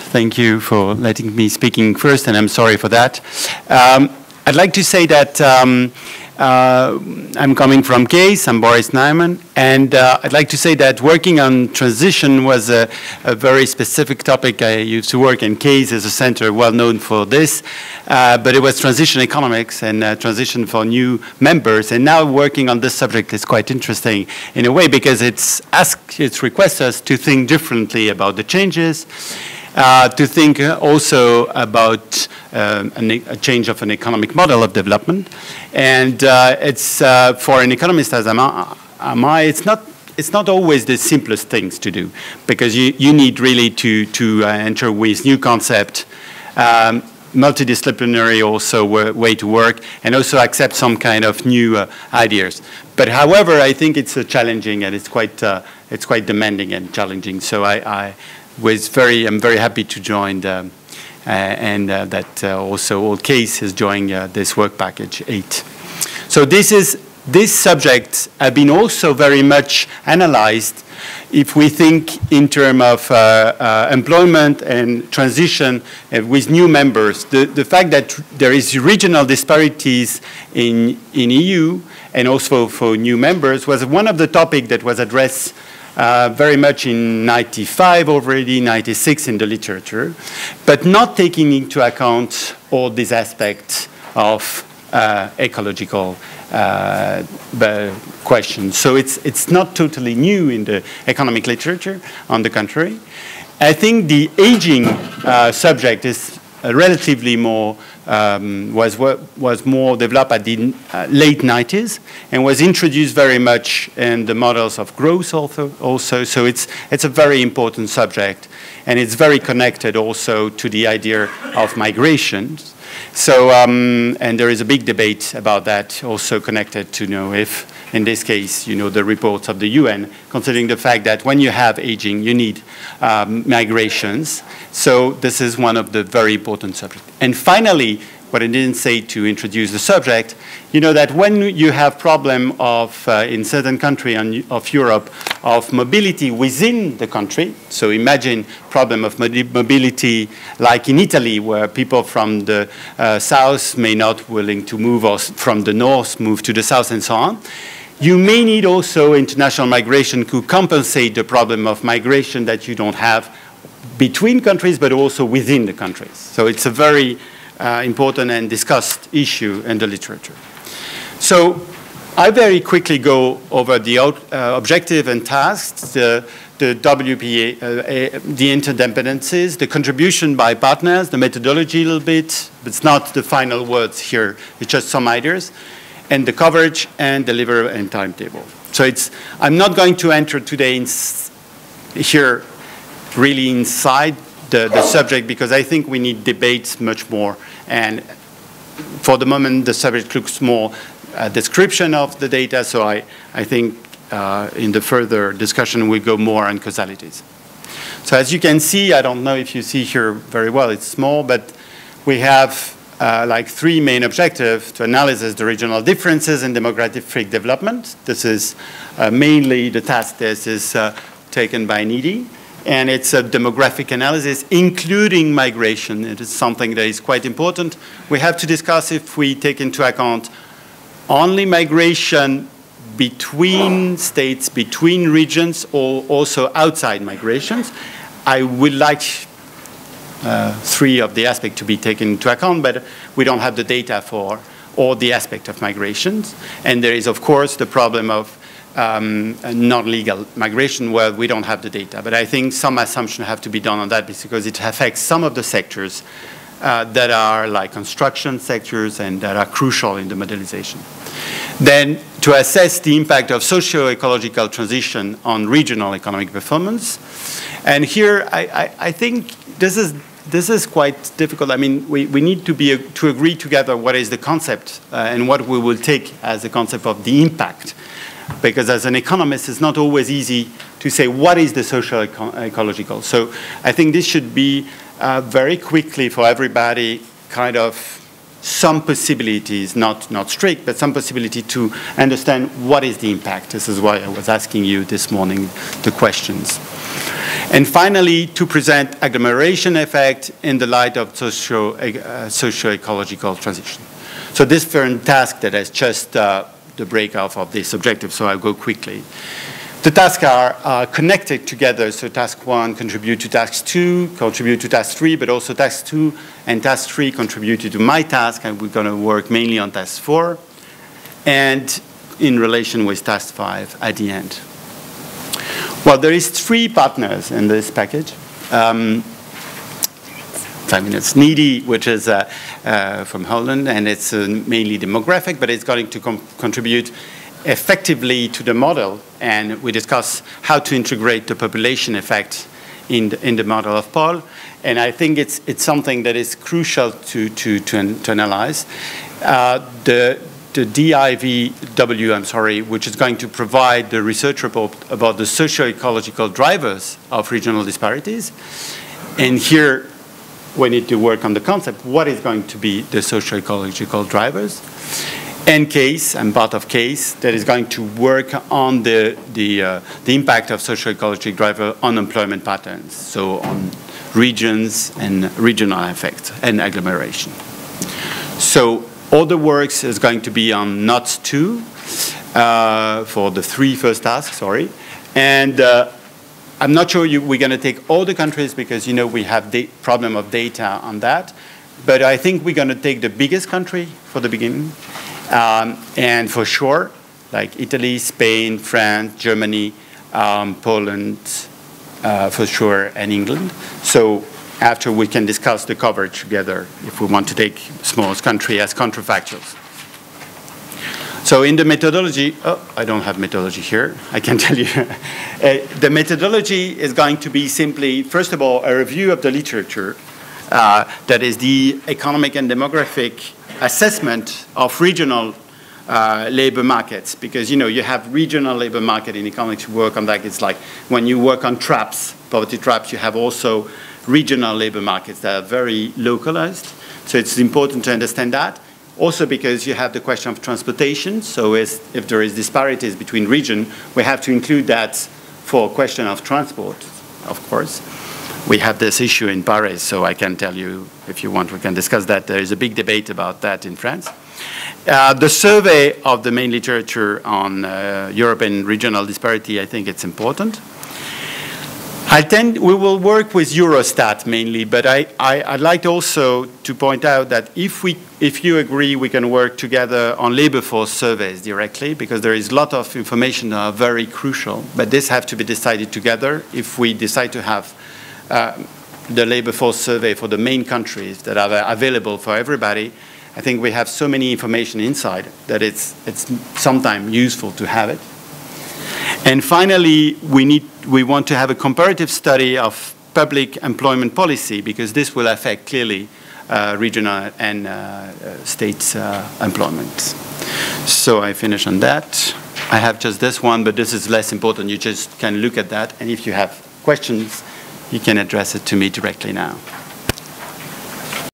Thank you for letting me speaking first, and I'm sorry for that. I'd like to say that I'm coming from CASE, I'm Boris Najman, and I'd like to say that working on transition was a very specific topic. I used to work in CASE as a center well known for this, but it was transition economics and transition for new members, and now working on this subject is quite interesting in a way because it requests us to think differently about the changes, to think also about a change of an economic model of development. And it's for an economist as am I, it's not always the simplest things to do, because you need really to enter with new concept, multidisciplinary also way to work, and also accept some kind of new ideas. But however, I think it's challenging, and it's quite demanding and challenging. So I'm very happy to join that also all CASE is joining this work package 8. So this subject have been also very much analyzed if we think in terms of employment and transition with new members. The fact that there is regional disparities in EU and also for new members was one of the topics that was addressed very much in 95 already, 96 in the literature, but not taking into account all these aspects of ecological questions. So it's not totally new in the economic literature, on the contrary. I think the aging subject is relatively more was more developed at the late 90s and was introduced very much in the models of growth also. So it's a very important subject, and it's very connected also to the idea of migrations. So and there is a big debate about that, also connected to know if, in this case, the reports of the UN, considering the fact that when you have aging, you need migrations. So this is one of the very important subjects. And finally, what I didn't say to introduce the subject, that when you have problem of, in certain countries of Europe, of mobility within the country, so imagine problem of mobility like in Italy, where people from the south may not willing to move, or from the north move to the south and so on. You may need also international migration to compensate the problem of migration that you don't have between countries, but also within the countries. So it's a very important and discussed issue in the literature. So I very quickly go over the objective and tasks, the WPA, the interdependencies, the contribution by partners, the methodology a little bit. It's not the final words here. It's just some ideas. And the coverage and deliver and timetable. So I'm not going to enter today here really inside the subject, because I think we need debates much more. And for the moment, the subject looks more a description of the data. So I think in the further discussion, we go more on causalities. So as you can see, I don't know if you see here very well, it's small, but we have like 3 main objectives to analyze the regional differences in demographic development. This is mainly the task that is taken by NED. And it's a demographic analysis, including migration. It is something that is quite important. We have to discuss if we take into account only migration between states, between regions, or also outside migrations. I would like 3 of the aspects to be taken into account, but we don't have the data for all the aspects of migrations. And there is, of course, the problem of non-legal migration, where we don't have the data. But I think some assumptions have to be done on that, because it affects some of the sectors that are like construction sectors and that are crucial in the modelization. Then to assess the impact of socio-ecological transition on regional economic performance. And here I think this is quite difficult. I mean, we need to agree together what is the concept and what we will take as a concept of the impact. Because as an economist, it's not always easy to say what is the social-ecological. So I think this should be very quickly for everybody kind of some possibilities, not strict, but some possibility to understand what is the impact. This is why I was asking you this morning the questions. And finally, to present agglomeration effect in the light of socio-ecological transition. So this different task that is just the break-off of this objective, so I'll go quickly. The tasks are connected together, so task 1 contribute to task 2, contribute to task 3, but also task 2 and task 3 contributed to my task, and we're going to work mainly on task 4, and in relation with task 5 at the end. Well, there is 3 partners in this package. 5 minutes. NEUJOBS, which is from Holland, and it's mainly demographic, but it's going to contribute effectively to the model, and we discuss how to integrate the population effect in the model of Paul. And I think it's something that is crucial to analyze. The DIVW, which is going to provide the research report about the socio-ecological drivers of regional disparities. And here, we need to work on the concept, what is going to be the socio-ecological drivers? And CASE, I'm part of CASE, that is going to work on the impact of socio-ecological driver on employment patterns, so on regions and regional effects and agglomeration. So all the works is going to be on NOTS 2 for the 3 first tasks, sorry. And I'm not sure we're going to take all the countries because, you know, we have the problem of data on that. But I think we're going to take the biggest country for the beginning. And for sure, like Italy, Spain, France, Germany, Poland, for sure, and England. So after we can discuss the coverage together if we want to take smallest country as counterfactuals. So in the methodology, I don't have methodology here, I can tell you. The methodology is going to be simply, first of all, a review of the literature, that is the economic and demographic assessment of regional labor markets, because you know you have regional labor market in economics. You work on that. It's like when you work on traps, poverty traps, you have also regional labor markets that are very localized. So it's important to understand that. Also because you have the question of transportation. So if there is disparities between regions, we have to include that for a question of transport, of course. We have this issue in Paris, so I can tell you, if you want, we can discuss that. There is a big debate about that in France. The survey of the main literature on European regional disparity, I think it's important. We will work with Eurostat mainly, but I'd like also to point out that if you agree, we can work together on labor force surveys directly, because there is a lot of information that are very crucial, but this has to be decided together. If we decide to have the labor force survey for the main countries that are available for everybody, I think we have so many information inside that it's sometimes useful to have it. And finally, we want to have a comparative study of public employment policy, because this will affect clearly regional and state employment. So I finish on that. I have just this one, but this is less important. You just can look at that, and if you have questions, you can address it to me directly now.